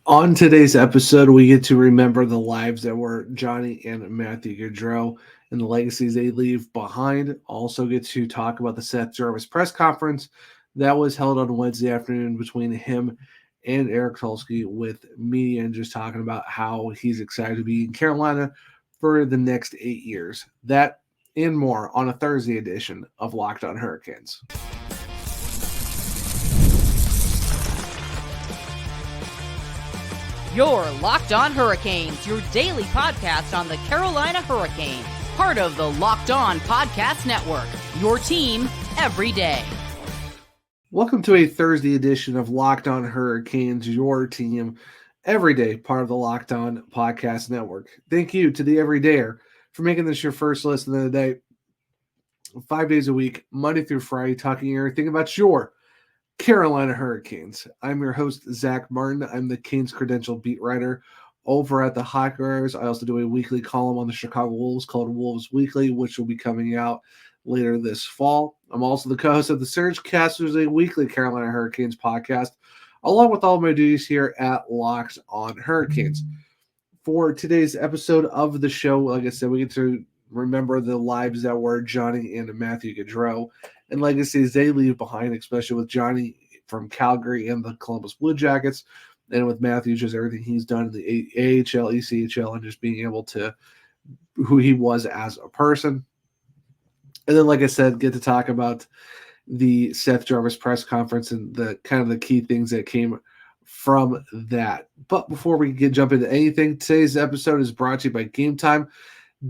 On today's episode, we get to remember the lives that were Johnny and Matthew Gaudreau and the legacies they leave behind. Also get to talk about the Seth Jarvis Press Conference that was held on Wednesday afternoon between him and Eric Tulsky, with media and just talking about how he's excited to be in Carolina for the next 8 years. That and more on a Thursday edition of Locked On Hurricanes. You're Locked On Hurricanes, your daily podcast on the Carolina Hurricanes. Part of the Locked On Podcast Network, your team every day. Welcome to a Thursday edition of Locked On Hurricanes, your team every day, part of the Locked On Podcast Network. Thank you to the Everydayer for making this your first listen of the day. 5 days a week, Monday through Friday, talking everything about your Carolina Hurricanes. I'm your host, Zach Martin. I'm the Canes Credential beat writer over at the Hockey Writers. I also do a weekly column on the Chicago Wolves called Wolves Weekly, which will be coming out later this fall. I'm also the co-host of the Surgecast, which is a weekly Carolina Hurricanes podcast, along with all of my duties here at Locked On Hurricanes. For today's episode of the show, like I said, we get to remember the lives that were Johnny and Matthew Gaudreau and legacies they leave behind, especially with Johnny from Calgary and the Columbus Blue Jackets, and with Matthew, just everything he's done in the AHL, ECHL, and just being able to who he was as a person. And then, like I said, get to talk about the Seth Jarvis Press Conference and the kind of the key things that came from that. But before we jump into anything, today's episode is brought to you by Gametime.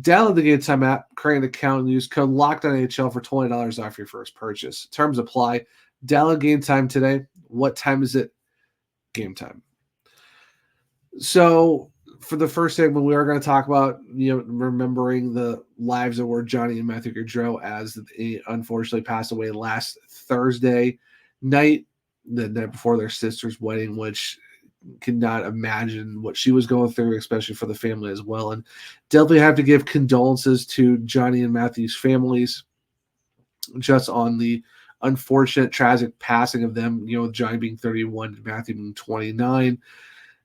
Download the Gametime app, create an account, and use code LOCKEDONHL for $20 off your first purchase. Terms apply. Download Gametime today. What time is it? Gametime. So for the first segment, we are going to talk about, remembering the lives that were Johnny and Matthew Gaudreau as they unfortunately passed away last Thursday night, the night before their sister's wedding, which cannot imagine what she was going through, especially for the family as well. And definitely have to give condolences to Johnny and Matthew's families just on the unfortunate, tragic passing of them, with Johnny being 31 and Matthew being 29.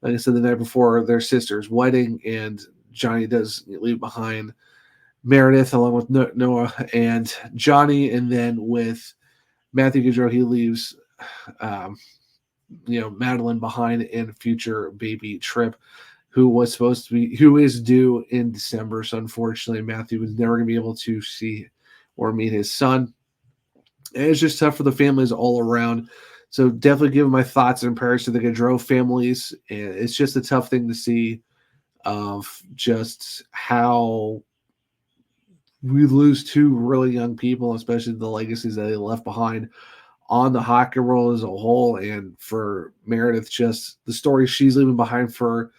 Like I said, the night before their sister's wedding, and Johnny does leave behind Meredith along with Noah and Johnny. And then with Matthew Gaudreau, he leaves Madeline behind in future baby Trip, who is due in December. So unfortunately, Matthew was never going to be able to see or meet his son. And it's just tough for the families all around. So definitely giving my thoughts and prayers to the Gaudreau families. And it's just a tough thing to see of just how we lose two really young people, especially the legacies that they left behind on the hockey world as a whole. And for Meredith, just the story she's leaving behind for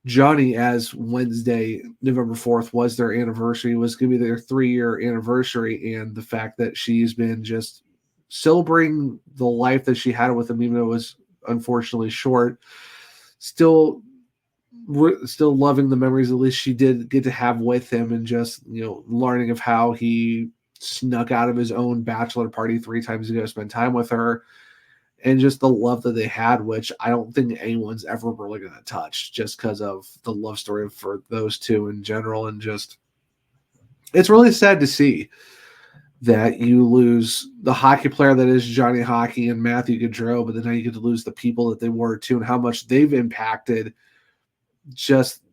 Johnny, as Wednesday, November 4th, was their anniversary, was going to be their 3-year anniversary. And the fact that she's been just celebrating the life that she had with him, even though it was unfortunately short, still loving the memories at least she did get to have with him, and just, learning of how he snuck out of his own bachelor party 3 times to go spend time with her, and just the love that they had, which I don't think anyone's ever really going to touch, just because of the love story for those two in general. And just, it's really sad to see that you lose the hockey player that is Johnny Hockey and Matthew Gaudreau, but then now you get to lose the people that they were too, and how much they've impacted just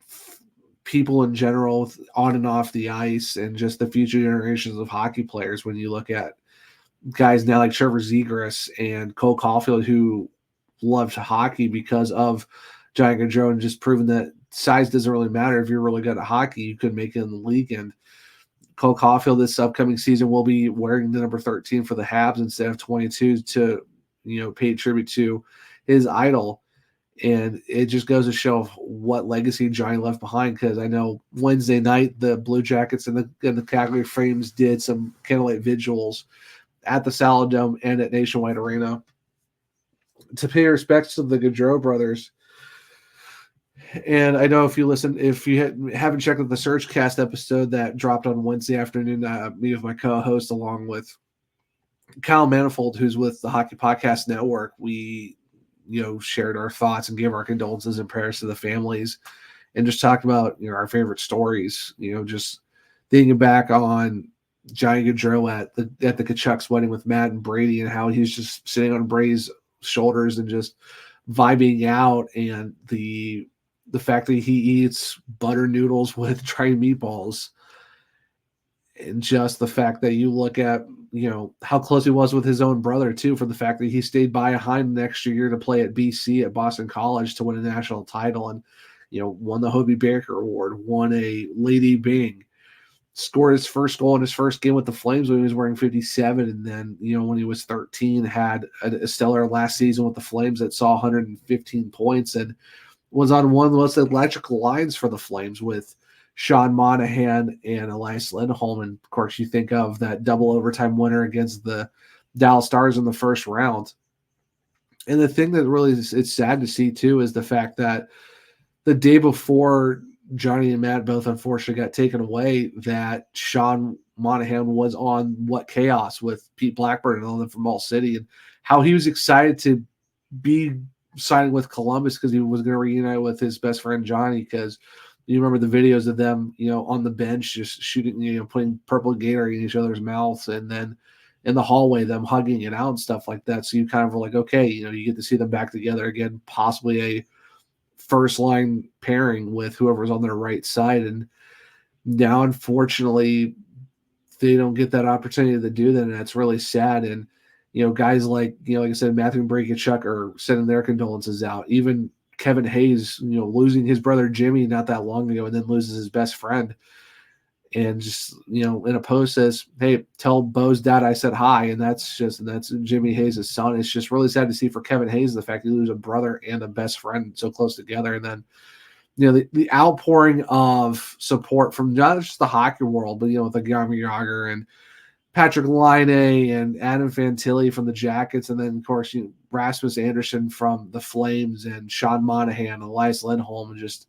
people in general on and off the ice, and just the future generations of hockey players. When you look at guys now like Trevor Zegras and Cole Caulfield, who loved hockey because of Johnny Gaudreau, and just proven that size doesn't really matter. If you're really good at hockey, you could make it in the league. And Cole Caulfield this upcoming season will be wearing the number 13 for the Habs instead of 22 to, pay tribute to his idol. And it just goes to show what legacy Johnny left behind, because I know Wednesday night the Blue Jackets and the Calgary Flames did some candlelight vigils at the Salad Dome and at Nationwide Arena to pay respects to the Gaudreau brothers. And I know if you haven't checked out the Surgecast episode that dropped on Wednesday afternoon, me with my co-host, along with Kyle Manifold, who's with the Hockey Podcast Network, we shared our thoughts and gave our condolences and prayers to the families, and just talked about our favorite stories. Just thinking back on Johnny Gaudreau at the Kachuk's wedding with Matt and Brady, and how he's just sitting on Brady's shoulders and just vibing out, and the fact that he eats butter noodles with dried meatballs, and just the fact that you look at how close he was with his own brother too, for the fact that he stayed behind the extra year to play at BC at Boston College to win a national title, and won the Hobie Baker Award, won a Lady Byng, scored his first goal in his first game with the Flames when he was wearing 57, and then when he was 13 had a stellar last season with the Flames that saw 115 points, and was on one of the most electrical lines for the Flames with Sean Monahan and Elias Lindholm. And of course, you think of that double overtime winner against the Dallas Stars in the first round. And the thing that really it's sad to see too is the fact that the day before Johnny and Matt both unfortunately got taken away, that Sean Monahan was on What Chaos with Pete Blackburn and all them from All City, and how he was excited to be signing with Columbus because he was going to reunite with his best friend Johnny, because you remember the videos of them, on the bench, just shooting, putting purple Gatorade in each other's mouths, and then in the hallway, them hugging it out and stuff like that. So you kind of were like, okay, you get to see them back together again, possibly a first line pairing with whoever's on their right side. And now, unfortunately, they don't get that opportunity to do that, and that's really sad. And guys like like I said, Matthew and Brady Tkachuk are sending their condolences out. Even Kevin Hayes, losing his brother Jimmy not that long ago, and then loses his best friend, and just in a post says, "Hey, tell Bo's dad I said hi," and that's Jimmy Hayes' son. It's just really sad to see for Kevin Hayes, the fact that he loses a brother and a best friend so close together, and then the outpouring of support from not just the hockey world, but with the Jaromir Jagr and Patrick Laine and Adam Fantilli from the Jackets, and then of course Rasmus Anderson from the Flames, and Sean Monahan, Elias Lindholm, and just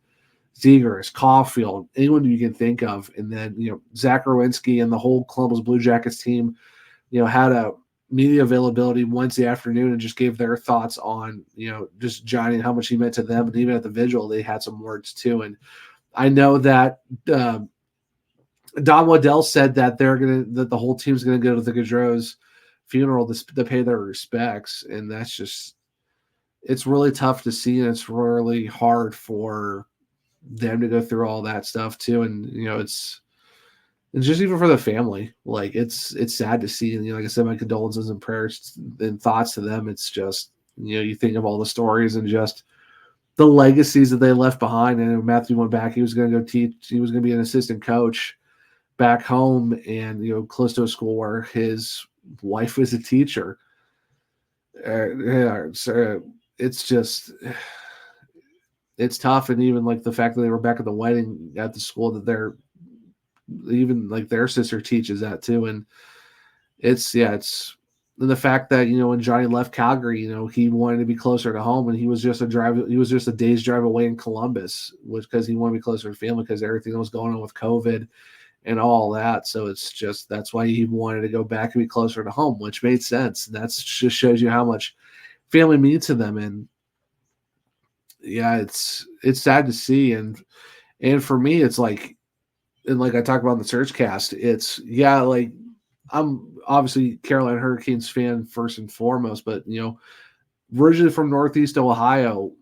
Zegers, Caulfield, anyone you can think of, and then Zach Rowinski and the whole Columbus Blue Jackets team, had a media availability Wednesday afternoon and just gave their thoughts on just Johnny and how much he meant to them, and even at the vigil they had some words too. And I know that Don Waddell said that that the whole team's gonna go to the Gaudreau's funeral to pay their respects, and that's just, it's really tough to see, and it's really hard for them to go through all that stuff too. And it's just, even for the family, like it's sad to see. And like I said, my condolences and prayers and thoughts to them. It's just you think of all the stories and just the legacies that they left behind. And Matthew went back; he was going to go teach. He was going to be an assistant coach back home, and close to a school where his wife is a teacher. So it's just, it's tough. And even like the fact that they were back at the wedding at the school that even like their sister teaches at too. And it's and the fact that when Johnny left Calgary, he wanted to be closer to home, and he was just a day's drive away in Columbus, because he wanted to be closer to family because everything that was going on with COVID and all that. So it's just, that's why he wanted to go back and be closer to home, which made sense. And that just shows you how much family means to them. And yeah, it's sad to see. And for me, it's like, and like I talked about in the Search Cast, it's, like I'm obviously Carolina Hurricanes fan first and foremost, but originally from Northeast Ohio,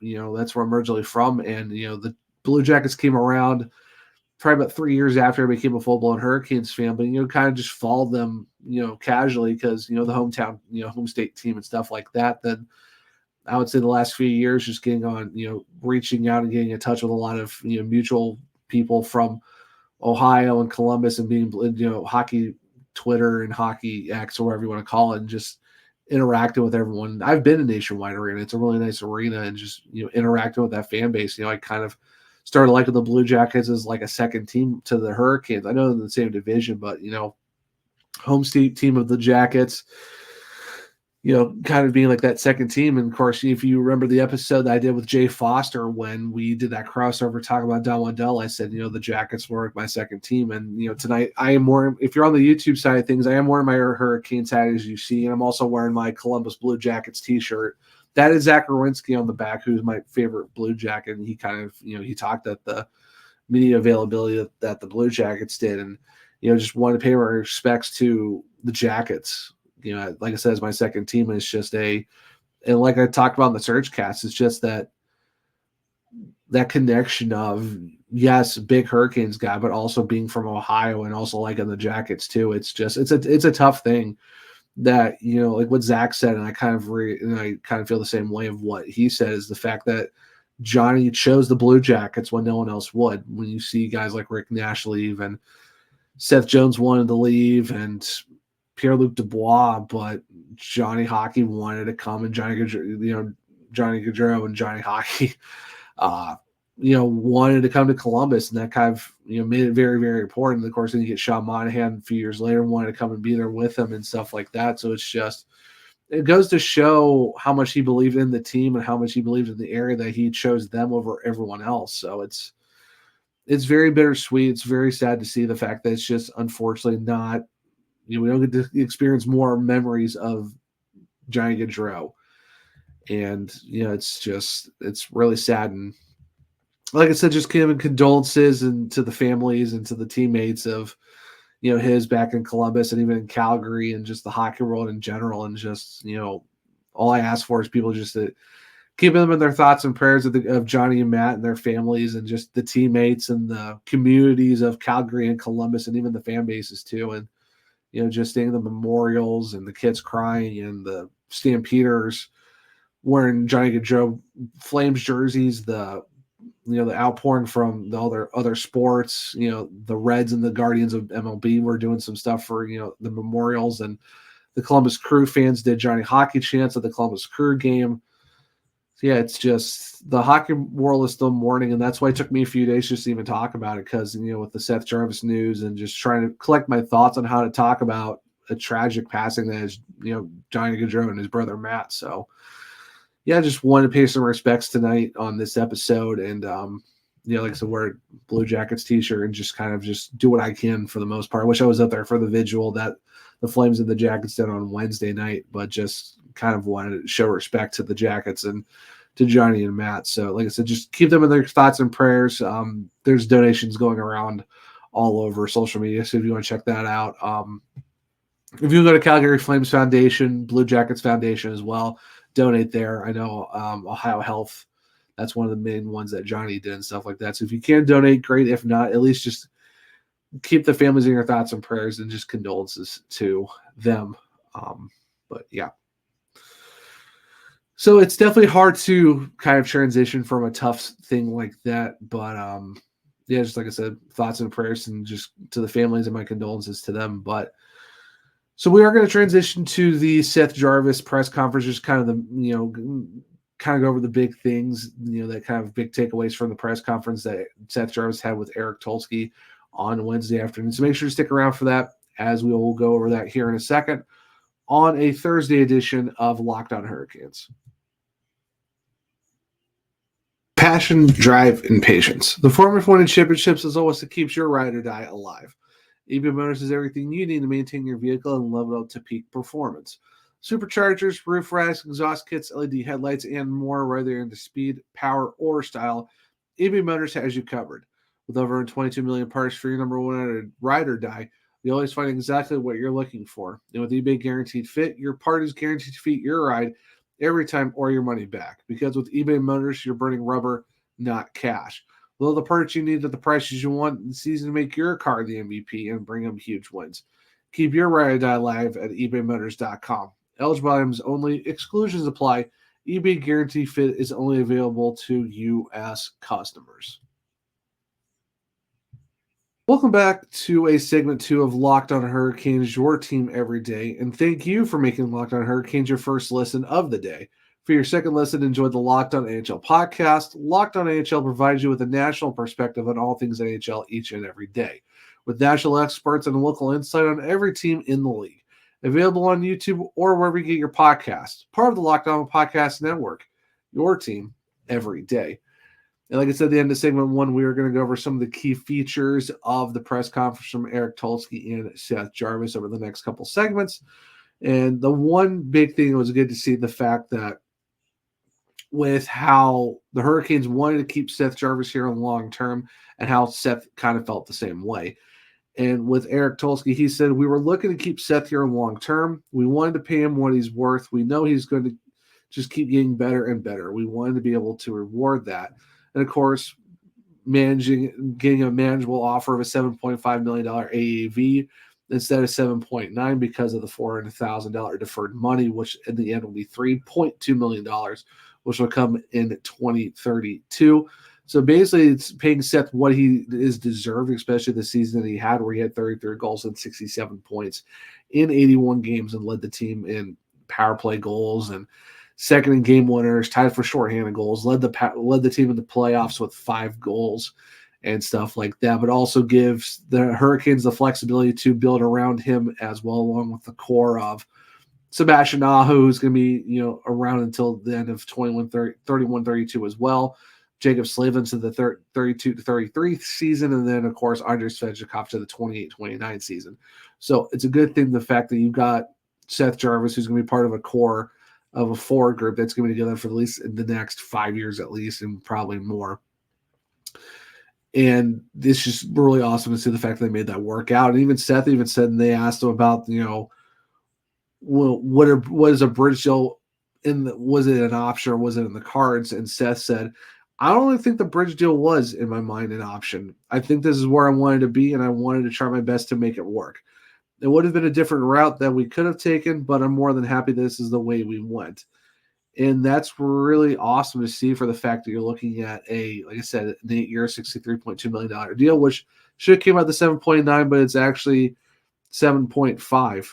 that's where I'm originally from. And the Blue Jackets came around probably about 3 years after I became a full-blown Hurricanes fan, but, kind of just followed them, casually because, the hometown, home state team and stuff like that. Then I would say the last few years just getting on, reaching out and getting in touch with a lot of, mutual people from Ohio and Columbus, and being, hockey Twitter and hockey X or whatever you want to call it, and just interacting with everyone. I've been to Nationwide Arena. It's a really nice arena, and just, interacting with that fan base. I kind of started liking the Blue Jackets as like a second team to the Hurricanes. I know they're in the same division, but, home state team of the Jackets, kind of being like that second team. And of course, if you remember the episode that I did with Jay Foster when we did that crossover talking about Don Waddell, I said, the Jackets were my second team. And, tonight I am more, if you're on the YouTube side of things, I am wearing my Hurricanes hat, as you see. And I'm also wearing my Columbus Blue Jackets t-shirt that is Zach Rowinski on the back, who's my favorite Blue Jacket. And he kind of, he talked at the media availability that the Blue Jackets did, and just wanted to pay my respects to the Jackets. Like I said, as my second team, it's just and like I talked about in the Surge Cast, it's just that connection of, yes, big Hurricanes guy, but also being from Ohio and also liking the Jackets too. It's just it's a tough thing that like what Zach said, and I kind of feel the same way of what he said, is the fact that Johnny chose the Blue Jackets when no one else would. When you see guys like Rick Nash leave and Seth Jones wanted to leave and Pierre-Luc Dubois, but Johnny Hockey wanted to come, and Johnny Gaudreau and Johnny Hockey wanted to come to Columbus, and that kind of made it very, very important. Of course, then you get Sean Monahan a few years later and wanted to come and be there with him and stuff like that. So it goes to show how much he believed in the team and how much he believed in the area that he chose them over everyone else. So it's very bittersweet. It's very sad to see the fact that it's just unfortunately not, we don't get to experience more memories of Johnny Gaudreau. And, it's really sad. And like I said, just giving condolences and to the families and to the teammates of, his back in Columbus and even in Calgary and just the hockey world in general. And just, all I ask for is people just to keep them in their thoughts and prayers of Johnny and Matt and their families and just the teammates and the communities of Calgary and Columbus and even the fan bases too. And, just seeing the memorials and the kids crying and the Stampeders wearing Johnny Gaudreau Flames jerseys, the outpouring from the other sports, the Reds and the Guardians of MLB were doing some stuff for, the memorials, and the Columbus Crew fans did Johnny Hockey chants at the Columbus Crew game. So yeah, it's just the hockey world is still mourning, and that's why it took me a few days just to even talk about it, because, with the Seth Jarvis news and just trying to collect my thoughts on how to talk about a tragic passing that is, Johnny Gaudreau and his brother Matt. So yeah, I just wanted to pay some respects tonight on this episode, and like I said, wear a Blue Jackets t-shirt and just kind of just do what I can for the most part. I wish I was up there for the vigil that the Flames and the Jackets did on Wednesday night, but just kind of wanted to show respect to the Jackets and to Johnny and Matt. So like I said, just keep them in their thoughts and prayers. There's donations going around all over social media, so if you want to check that out. If you go to Calgary Flames Foundation, Blue Jackets Foundation as well, donate there. I know Ohio Health, that's one of the main ones that Johnny did and stuff like that. So if you can donate, great. If not, at least just keep the families in your thoughts and prayers and just condolences to them. But yeah. So it's definitely hard to kind of transition from a tough thing like that. But yeah, just like I said, thoughts and prayers and just to the families and my condolences to them. But so we are going to transition to the Seth Jarvis press conference, just kind of kind of go over the big things, that kind of big takeaways from the press conference that Seth Jarvis had with Eric Tulsky on Wednesday afternoon. So make sure to stick around for that, as we will go over that here in a second on a Thursday edition of Locked On Hurricanes. Passion, drive, and patience. The formula for winning championships is always to keep your ride or die alive. eBay Motors is everything you need to maintain your vehicle and level it up to peak performance. Superchargers, roof racks, exhaust kits, LED headlights, and more, whether you're into speed, power, or style, eBay Motors has you covered. With over 22 million parts for your number one ride or die, you always find exactly what you're looking for. And with eBay Guaranteed Fit, your part is guaranteed to fit your ride every time or your money back. Because with eBay Motors, you're burning rubber, not cash. With all the parts you need at the prices you want, it's easy to make your car the MVP and bring them huge wins. Keep your ride or die alive at ebaymotors.com. Eligible items only. Exclusions apply. eBay Guarantee Fit is only available to U.S. customers. Welcome back to a segment 2 of Locked On Hurricanes, your team every day. And thank you for making Locked On Hurricanes your first listen of the day. For your second listen, enjoy the Locked On NHL podcast. Locked On NHL provides you with a national perspective on all things NHL each and every day, with national experts and local insight on every team in the league. Available on YouTube or wherever you get your podcasts. Part of the Locked On Podcast Network, your team every day. And like I said, at the end of segment 1, we are going to go over some of the key features of the press conference from Eric Tulsky and Seth Jarvis over the next couple segments. And the one big thing, it was good to see the fact that with how the Hurricanes wanted to keep Seth Jarvis here on long term and how Seth kind of felt the same way. And with Eric Tulsky, he said, we were looking to keep Seth here long term. We wanted to pay him what he's worth. We know he's going to just keep getting better and better. We wanted to be able to reward that. And of course, getting a manageable offer of a $7.5 million AAV instead of 7.9 because of the $400,000 deferred money, which in the end will be $3.2 million, which will come in 2032. So basically, it's paying Seth what he is deserved, especially the season that he had, where he had 33 goals and 67 points in 81 games and led the team in power play goals and second in game winners, tied for shorthanded goals, led the team in the playoffs with 5 goals and stuff like that, but also gives the Hurricanes the flexibility to build around him as well, along with the core of Sebastian Aho, who's going to be around until the end of 31-32 as well. Jacob Slavin to the 32-33 season, and then, of course, Andrei Svechnikov to the 28-29 season. So it's a good thing, the fact that you've got Seth Jarvis, who's going to be part of a core of a forward group that's going to be together for at least the next 5 years at least, and probably more. And it's just really awesome to see the fact that they made that work out. And even Seth even said, and they asked him about, what is a bridge deal was it an option or was it in the cards? And Seth said, I don't really think the bridge deal was, in my mind, an option. I think this is where I wanted to be, and I wanted to try my best to make it work. It would have been a different route that we could have taken, but I'm more than happy this is the way we went. And that's really awesome to see, for the fact that you're looking at like I said, an 8-year, $63.2 million deal, which should have came out the 7.9, but it's actually 7.5.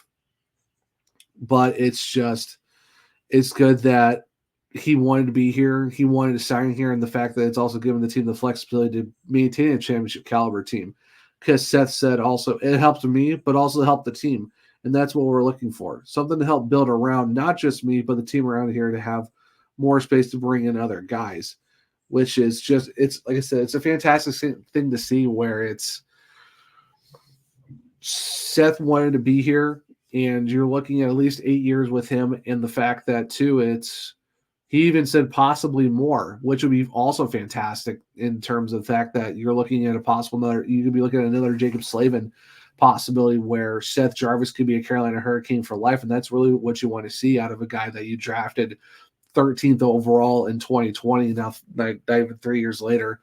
But it's good that he wanted to be here. He wanted to sign here, and the fact that it's also given the team the flexibility to maintain a championship caliber team. Because Seth said also, it helped me, but also helped the team. And that's what we're looking for. Something to help build around not just me, but the team around here to have more space to bring in other guys, which is it's like I said, it's a fantastic thing to see, where it's Seth wanted to be here, and you're looking at least 8 years with him. And the fact that, too, he even said possibly more, which would be also fantastic in terms of the fact that you're looking at you could be looking at another Jacob Slavin possibility, where Seth Jarvis could be a Carolina Hurricane for life. And that's really what you want to see out of a guy that you drafted 13th overall in 2020. Now, not even 3 years later,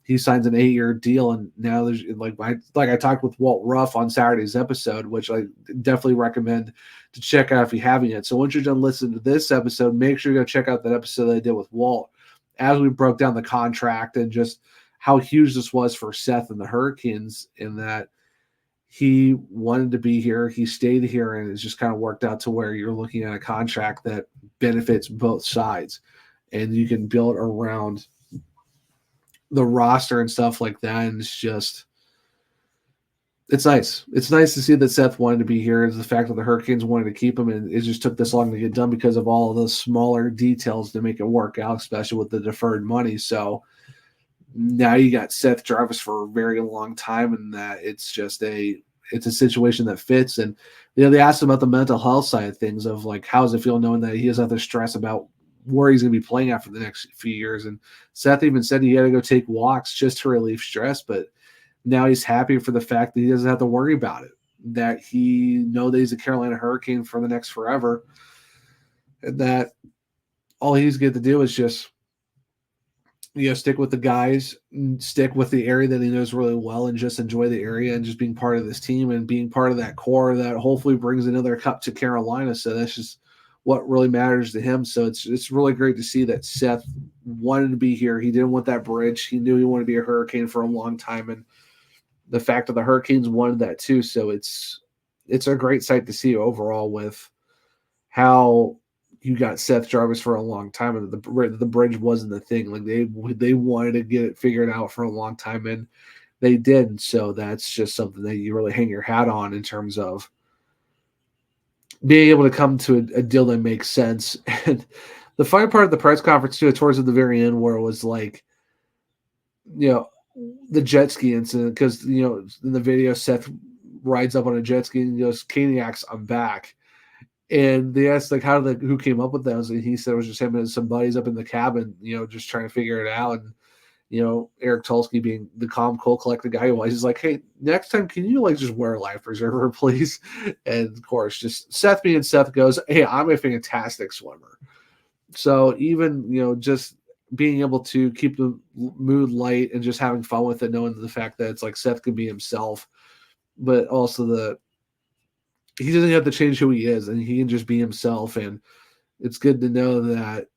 he signs an 8-year deal. And now there's like I talked with Walt Ruff on Saturday's episode, which I definitely recommend to check out if you haven't yet. So once you're done listening to this episode, make sure you go check out that episode that I did with Walt, as we broke down the contract and just how huge this was for Seth and the Hurricanes, in that he wanted to be here, he stayed here, and it's just kind of worked out to where you're looking at a contract that benefits both sides, and you can build around the roster and stuff like that. And it's nice. It's nice to see that Seth wanted to be here. Is the fact that the Hurricanes wanted to keep him, and it just took this long to get done because of all of those smaller details to make it work out, especially with the deferred money. So now you got Seth Jarvis for a very long time, and that it's a situation that fits. And they asked him about the mental health side of things, of like, how does it feel knowing that he doesn't have to stress about where he's going to be playing after the next few years. And Seth even said he had to go take walks just to relieve stress, but now he's happy for the fact that he doesn't have to worry about it, that he knows that he's a Carolina Hurricane for the next forever, and that all he's going to do is just stick with the guys, stick with the area that he knows really well, and just enjoy the area and just being part of this team and being part of that core that hopefully brings another cup to Carolina. So that's just what really matters to him. So it's really great to see that Seth wanted to be here. He didn't want that bridge. He knew he wanted to be a Hurricane for a long time, and the fact that the Hurricanes wanted that too. So it's a great sight to see overall, with how you got Seth Jarvis for a long time, and the bridge wasn't the thing. Like they wanted to get it figured out for a long time, and they did. So that's just something that you really hang your hat on in terms of being able to come to a deal that makes sense. And the fun part of the press conference too, towards the very end, where it was like, the jet ski incident, because in the video, Seth rides up on a jet ski and he goes, "Caniacs, I'm back." And they asked, like, who came up with those? And he said it was just him and some buddies up in the cabin, just trying to figure it out. And, Eric Tulsky being the calm, cool, collected guy he was, he's like, hey, next time, can you, like, just wear a life preserver, please? And, of course, just Seth being Seth goes, hey, I'm a fantastic swimmer. So even, just being able to keep the mood light and just having fun with it, knowing the fact that it's like Seth can be himself, but also he doesn't have to change who he is, and he can just be himself. And it's good to know that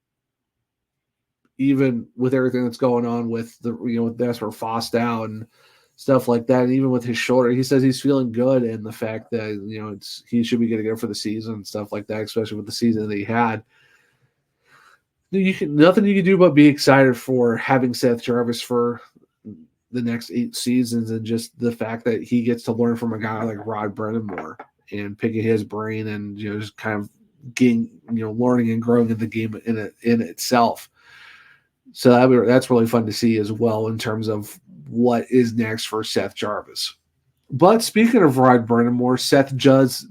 even with everything that's going on with with Vesper Foss down and stuff like that, and even with his shoulder, he says he's feeling good, and the fact that he should be getting it for the season and stuff like that, especially with the season that he had. Nothing you can do but be excited for having Seth Jarvis for the next 8 seasons, and just the fact that he gets to learn from a guy like Rod Brennamore and picking his brain and just kind of getting learning and growing in the game in itself. So that's really fun to see as well in terms of what is next for Seth Jarvis. But speaking of Rod Brennamore, Seth does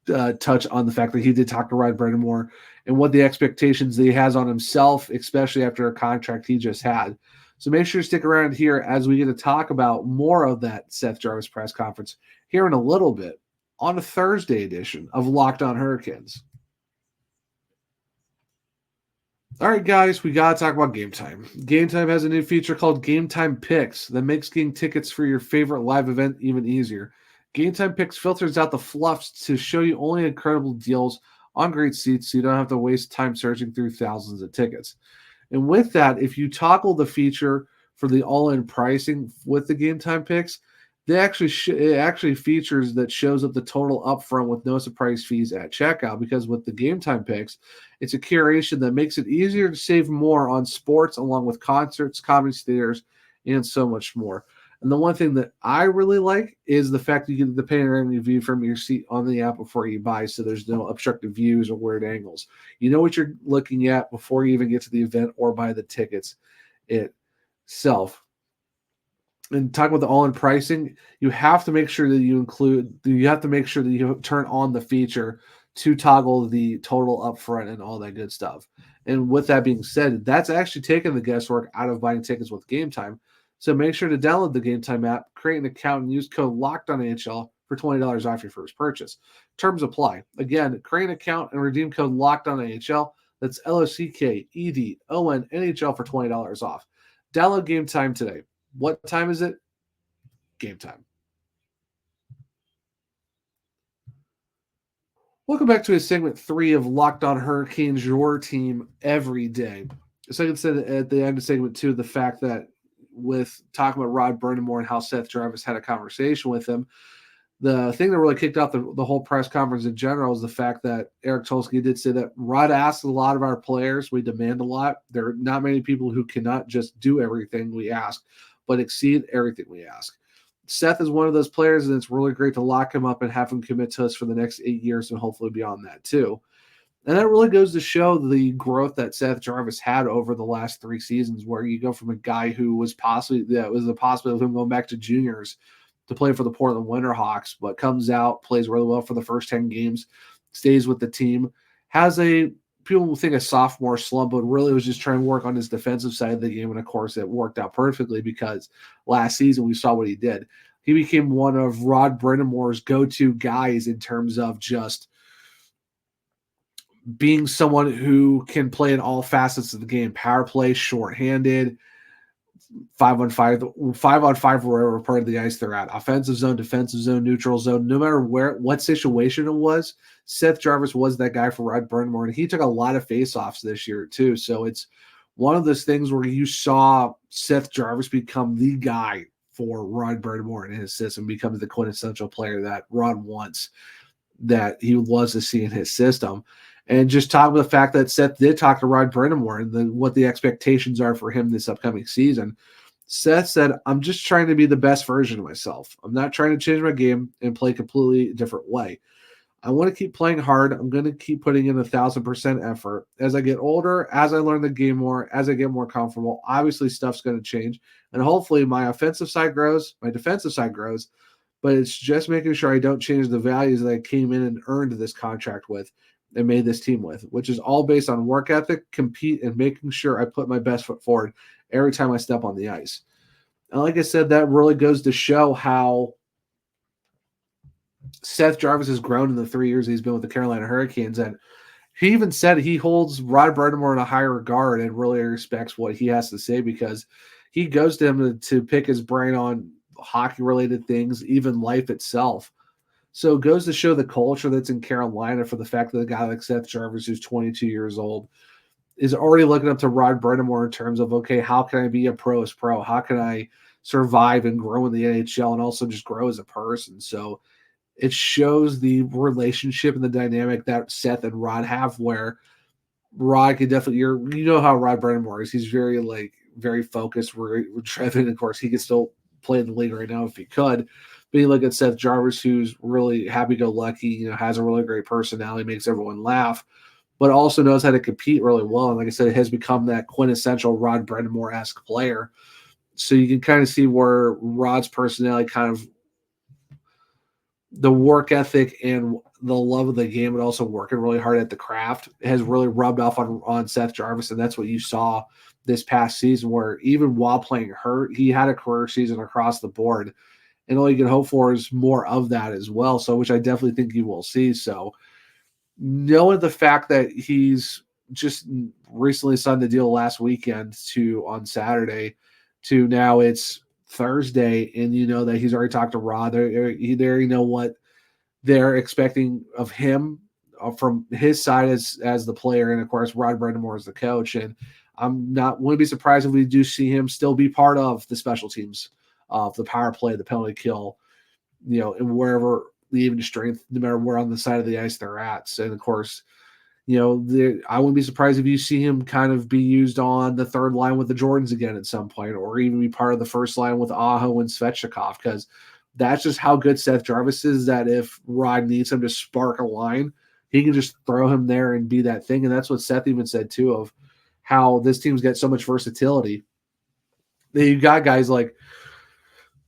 touch on the fact that he did talk to Rod Brennamore and what the expectations that he has on himself, especially after a contract he just had. So make sure to stick around here as we get to talk about more of that Seth Jarvis press conference here in a little bit on a Thursday edition of Locked On Hurricanes. All right, guys, we got to talk about Gametime. Gametime has a new feature called Gametime Picks that makes getting tickets for your favorite live event even easier. Gametime Picks filters out the fluffs to show you only incredible deals on great seats so you don't have to waste time searching through thousands of tickets. And with that, if you toggle the feature for the all-in pricing with the Gametime Picks, it actually features that shows up the total upfront with no surprise fees at checkout, because with the Gametime Picks, it's a curation that makes it easier to save more on sports along with concerts, comedy theaters, and so much more. And the one thing that I really like is the fact that you get the panoramic view from your seat on the app before you buy, so there's no obstructive views or weird angles. You know what you're looking at before you even get to the event or buy the tickets itself. And talk about the all-in pricing, you have to make sure that you turn on the feature to toggle the total upfront and all that good stuff. And with that being said, that's actually taking the guesswork out of buying tickets with Gametime. So make sure to download the Gametime app, create an account, and use code LOCKEDONNHL for $20 off your first purchase. Terms apply. Again, create an account and redeem code LOCKEDONNHL. That's LOCKEDONNHL for $20 off. Download Gametime today. What time is it? Gametime. Welcome back to segment 3 of Locked On Hurricanes, your team every day. So I can say at the end of segment 2, the fact that with talking about Rod Brennamore and how Seth Jarvis had a conversation with him, the thing that really kicked off the whole press conference in general is the fact that Eric Tulsky did say that Rod asks a lot of our players. We demand a lot. There are not many people who cannot just do everything we ask, but exceed everything we ask. Seth is one of those players, and it's really great to lock him up and have him commit to us for the next 8 years and hopefully beyond that too. And that really goes to show the growth that Seth Jarvis had over the last 3 seasons, where you go from a guy who was a possibility of him going back to juniors to play for the Portland Winterhawks, but comes out, plays really well for the first 10 games, stays with the team, has people will think a sophomore slump, but really was just trying to work on his defensive side of the game. And of course, it worked out perfectly because last season we saw what he did. He became one of Rod Brennamore's go-to guys in terms of just being someone who can play in all facets of the game: power play, shorthanded, 5-on-5, wherever part of the ice they're at, offensive zone, defensive zone, neutral zone, no matter what situation it was. Seth Jarvis was that guy for Rod Brennamore, and he took a lot of faceoffs this year too. So it's one of those things where you saw Seth Jarvis become the guy for Rod Brennamore in his system, becomes the quintessential player that Rod wants, that he loves to see in his system. And just talk about the fact that Seth did talk to Rod Brennamore and what the expectations are for him this upcoming season. Seth said, I'm just trying to be the best version of myself. I'm not trying to change my game and play a completely different way. I want to keep playing hard. I'm going to keep putting in 1,000% effort. As I get older, as I learn the game more, as I get more comfortable, obviously stuff's going to change. And hopefully my offensive side grows, my defensive side grows, but it's just making sure I don't change the values that I came in and earned this contract with. and made this team with, which is all based on work ethic, compete, and making sure I put my best foot forward every time I step on the ice. And like I said, that really goes to show how Seth Jarvis has grown in the 3 years he's been with the Carolina Hurricanes. And he even said he holds Rod Brind'Amour in a higher regard and really respects what he has to say, because he goes to him to pick his brain on hockey-related things, even life itself. So it goes to show the culture that's in Carolina, for the fact that a guy like Seth Jarvis, who's 22 years old, is already looking up to Rod Brind'Amour in terms of, okay, how can I be a pro's pro? How can I survive and grow in the NHL and also just grow as a person? So it shows the relationship and the dynamic that Seth and Rod have, where Rod can definitely, you know how Rod Brind'Amour is. He's very focused, driven. Of course, he could still play in the league right now if he could. But you look at Seth Jarvis, who's really happy-go-lucky, has a really great personality, makes everyone laugh, but also knows how to compete really well. And like I said, it has become that quintessential Rod Brind'Amour-esque player. So you can kind of see where Rod's personality, kind of the work ethic and the love of the game, and also working really hard at the craft, has really rubbed off on Seth Jarvis. And that's what you saw this past season, where even while playing hurt, he had a career season across the board. And all you can hope for is more of that as well. So, which I definitely think you will see. So, knowing the fact that he's just recently signed the deal last weekend on Saturday, to now it's Thursday, and you know that he's already talked to Rod. They already know what they're expecting of him from his side as the player, and of course Rod Brind'Amour is the coach. And I'm not wouldn't be surprised if we do see him still be part of the special teams, of the power play, the penalty kill, and wherever the even strength, no matter where on the side of the ice they're at. So, and of course, I wouldn't be surprised if you see him kind of be used on the third line with the Jordans again at some point, or even be part of the first line with Aho and Svechnikov, because that's just how good Seth Jarvis is, that if Rod needs him to spark a line, he can just throw him there and be that thing. And that's what Seth even said, too, of how this team's got so much versatility. You got guys like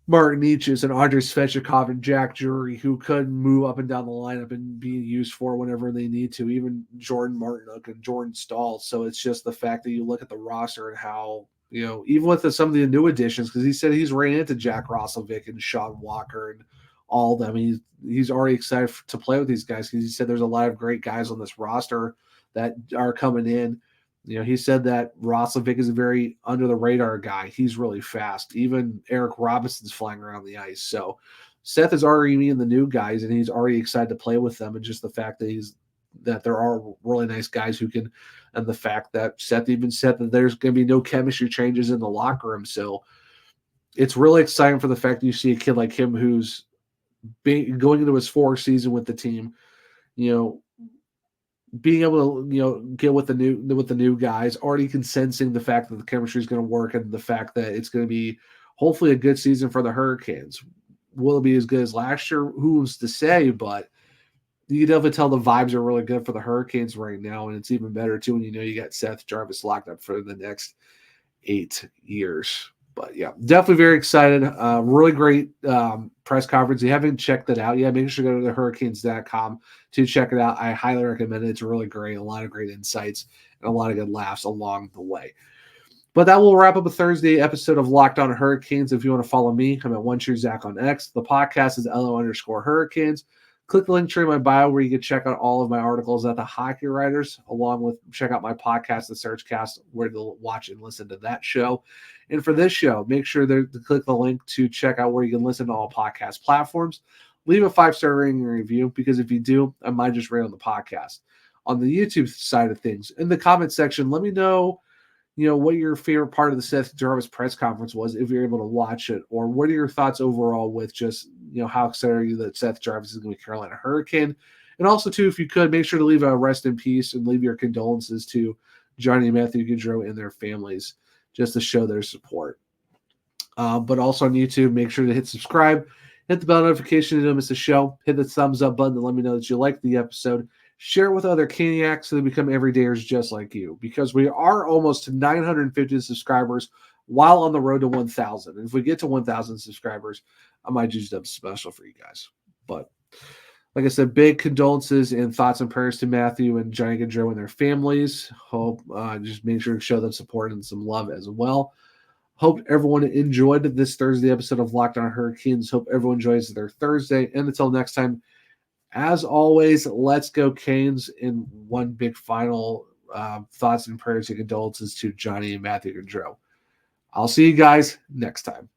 Martin Necas and Andrei Svechnikov and Jack Drury, who could move up and down the lineup and be used for whenever they need to, even Jordan Martinook and Jordan Staal. So it's just the fact that you look at the roster and how, even with some of the new additions, because he said he's ran into Jack Roslovic and Sean Walker and all of them. He's already excited to play with these guys, because he said there's a lot of great guys on this roster that are coming in. He said that Roslovic is a very under-the-radar guy. He's really fast. Even Eric Robinson's flying around the ice. So Seth is already meeting the new guys, and he's already excited to play with them. And just the fact that there are really nice guys who can, and the fact that Seth even said that there's going to be no chemistry changes in the locker room. So it's really exciting for the fact that you see a kid like him who's going into his fourth season with the team, being able to, get with the new guys, already sensing the fact that the chemistry is going to work, and the fact that it's going to be hopefully a good season for the Hurricanes. Will it be as good as last year? Who's to say? But you can definitely tell the vibes are really good for the Hurricanes right now, and it's even better too when you got Seth Jarvis locked up for the next 8 years. But yeah, definitely very excited. Really great press conference. If you haven't checked it out yet, make sure to go to thehurricanes.com to check it out. I highly recommend it. It's really great. A lot of great insights and a lot of good laughs along the way. But that will wrap up a Thursday episode of Locked On Hurricanes. If you want to follow me, I'm at OneTrueZach on X. The podcast is LO_Hurricanes. Click the link tree in my bio where you can check out all of my articles at the Hockey Writers, along with check out my podcast, The Searchcast, where to watch and listen to that show. And for this show, make sure to click the link to check out where you can listen to all podcast platforms. Leave a 5-star rating and review, because if you do, I might just rate on the podcast. On the YouTube side of things, in the comment section, let me know, what your favorite part of the Seth Jarvis press conference was, if you're able to watch it, or what are your thoughts overall with just, how excited are you that Seth Jarvis is going to be Carolina Hurricane? And also, too, if you could, make sure to leave a rest in peace and leave your condolences to Johnny Matthew Gaudreau and their families, just to show their support. But also on YouTube, make sure to hit subscribe, hit the bell notification to don't miss the show, hit the thumbs up button to let me know that you liked the episode. Share it with other Caniacs so they become everydayers just like you, because we are almost to 950 subscribers while on the road to 1,000. And if we get to 1,000 subscribers, I might do something special for you guys. But Like I said, big condolences and thoughts and prayers to Matthew and Johnny Gaudreau and their families. Hope just make sure to show them support and some love as well. Hope everyone enjoyed this Thursday episode of Locked On Hurricanes. Hope everyone enjoys their Thursday. And until next time, as always, let's go Canes. In one big final thoughts and prayers and condolences to Johnny and Matthew Gaudreau. I'll see you guys next time.